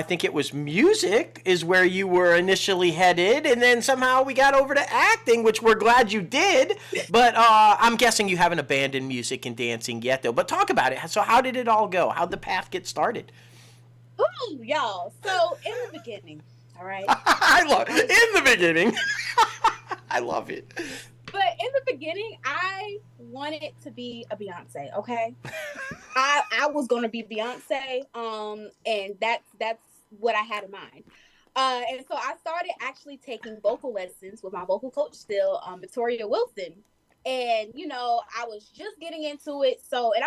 think it was music is where you were initially headed, and then somehow we got over to acting, which we're glad you did. But I'm guessing you haven't abandoned music and dancing yet, though. But talk about it. So how did it all go? How'd the path get started? Ooh, y'all. So in the beginning, all right. I love in the beginning. I love it. But in the beginning, I wanted to be a Beyonce. Okay, I was gonna be Beyonce. And that's what I had in mind. And so I started actually taking vocal lessons with my vocal coach still, Victoria Wilson. And I was just getting into it. So, and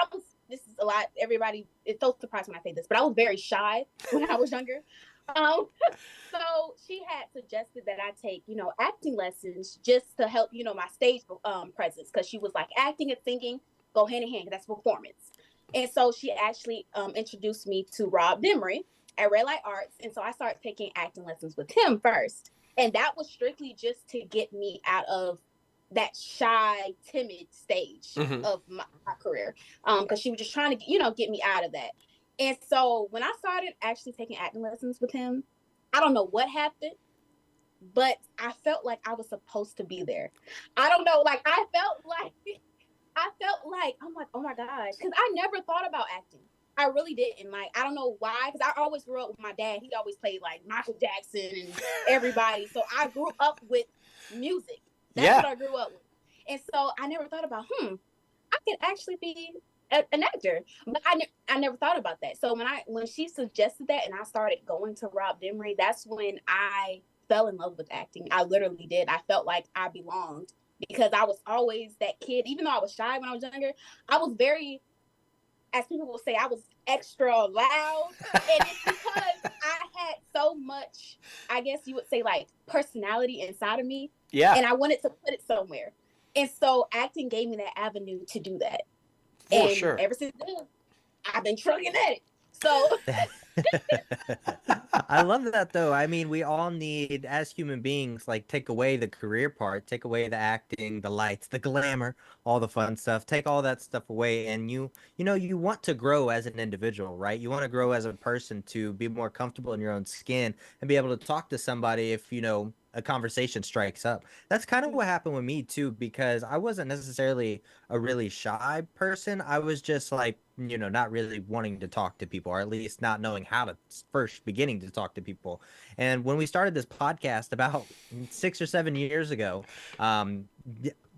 this is a lot. Everybody is so surprised when I say this, but I was very shy when I was younger. So she had suggested that I take, acting lessons just to help, my stage presence, because she was like, acting and singing go hand in hand, because that's performance. And so she actually introduced me to Rob Demery at Red Light Arts, and so I started taking acting lessons with him first, and that was strictly just to get me out of that shy, timid stage of my career, because she was just trying to, get me out of that. And so when I started actually taking acting lessons with him, I don't know what happened, but I felt like I was supposed to be there. I don't know, like I felt like I'm like, oh my gosh, because I never thought about acting. I really didn't. Like, I don't know why, because I always grew up with my dad. He always played like Michael Jackson and everybody. So I grew up with music. That's what I grew up with. And so I never thought about, I could actually be an actor, but I never thought about that. So when she suggested that and I started going to Rob Demery, that's when I fell in love with acting. I literally did. I felt like I belonged, because I was always that kid. Even though I was shy when I was younger, I was very, as people will say, I was extra loud. And it's because I had so much, I guess you would say, like, personality inside of me. Yeah. And I wanted to put it somewhere. And so acting gave me that avenue to do that. For sure. Ever since then, I've been trucking at it. So I love that, though. I mean, we all need, as human beings, like, take away the career part, take away the acting, the lights, the glamour, all the fun stuff, take all that stuff away. And you want to grow as an individual, right? You want to grow as a person to be more comfortable in your own skin and be able to talk to somebody if, a conversation strikes up. That's kind of what happened with me too, because I wasn't necessarily a really shy person. I was just like, not really wanting to talk to people, or at least not knowing how to first beginning to talk to people. And when we started this podcast about 6 or 7 years ago,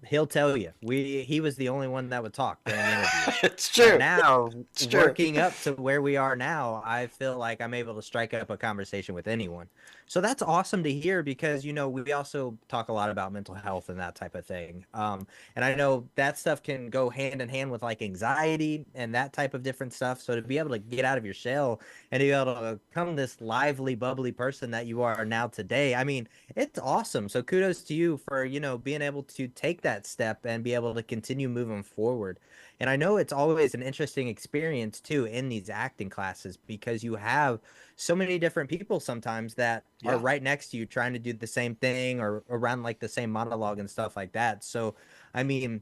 he'll tell you he was the only one that would talk during the interview. It's true. And now, it's true. Working up to where we are now, I feel like I'm able to strike up a conversation with anyone. So that's awesome to hear, because, we also talk a lot about mental health and that type of thing. And I know that stuff can go hand in hand with like anxiety and that type of different stuff. So to be able to get out of your shell and to be able to become this lively, bubbly person that you are now today, I mean, it's awesome. So kudos to you for, being able to take that step and be able to continue moving forward. And I know it's always an interesting experience too in these acting classes, because you have so many different people sometimes that are right next to you trying to do the same thing or around like the same monologue and stuff like that. So, I mean,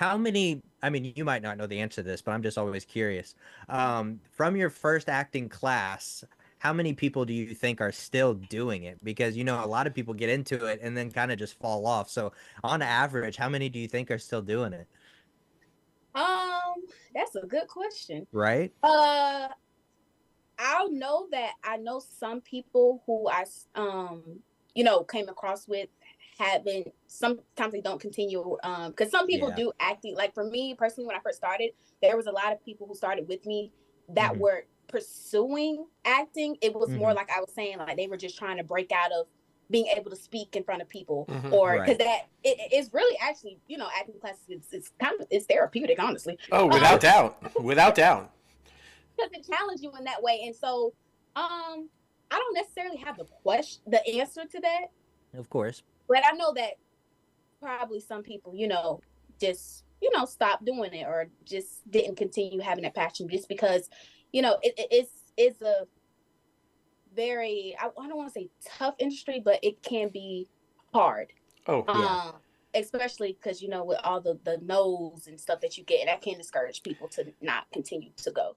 you might not know the answer to this, but I'm just always curious. From your first acting class, how many people do you think are still doing it? Because, a lot of people get into it and then kind of just fall off. So on average, how many do you think are still doing it? That's a good question. Right? I know some people who I came across with haven't, sometimes they don't continue, because some people do acting. Like for me personally, when I first started, there was a lot of people who started with me that were pursuing acting. It was more like I was saying, like they were just trying to break out of being able to speak in front of people, or because it's really actually, acting classes, it's therapeutic, honestly. Oh, without doubt, without doubt. Because it challenges you in that way. And so, I don't necessarily have the answer to that. Of course. But I know that probably some people, just, stopped doing it, or just didn't continue having that passion, just because, it's a very, I don't want to say tough industry, but it can be hard. Oh, yeah. Especially because, with all the no's and stuff that you get, and that can discourage people to not continue to go.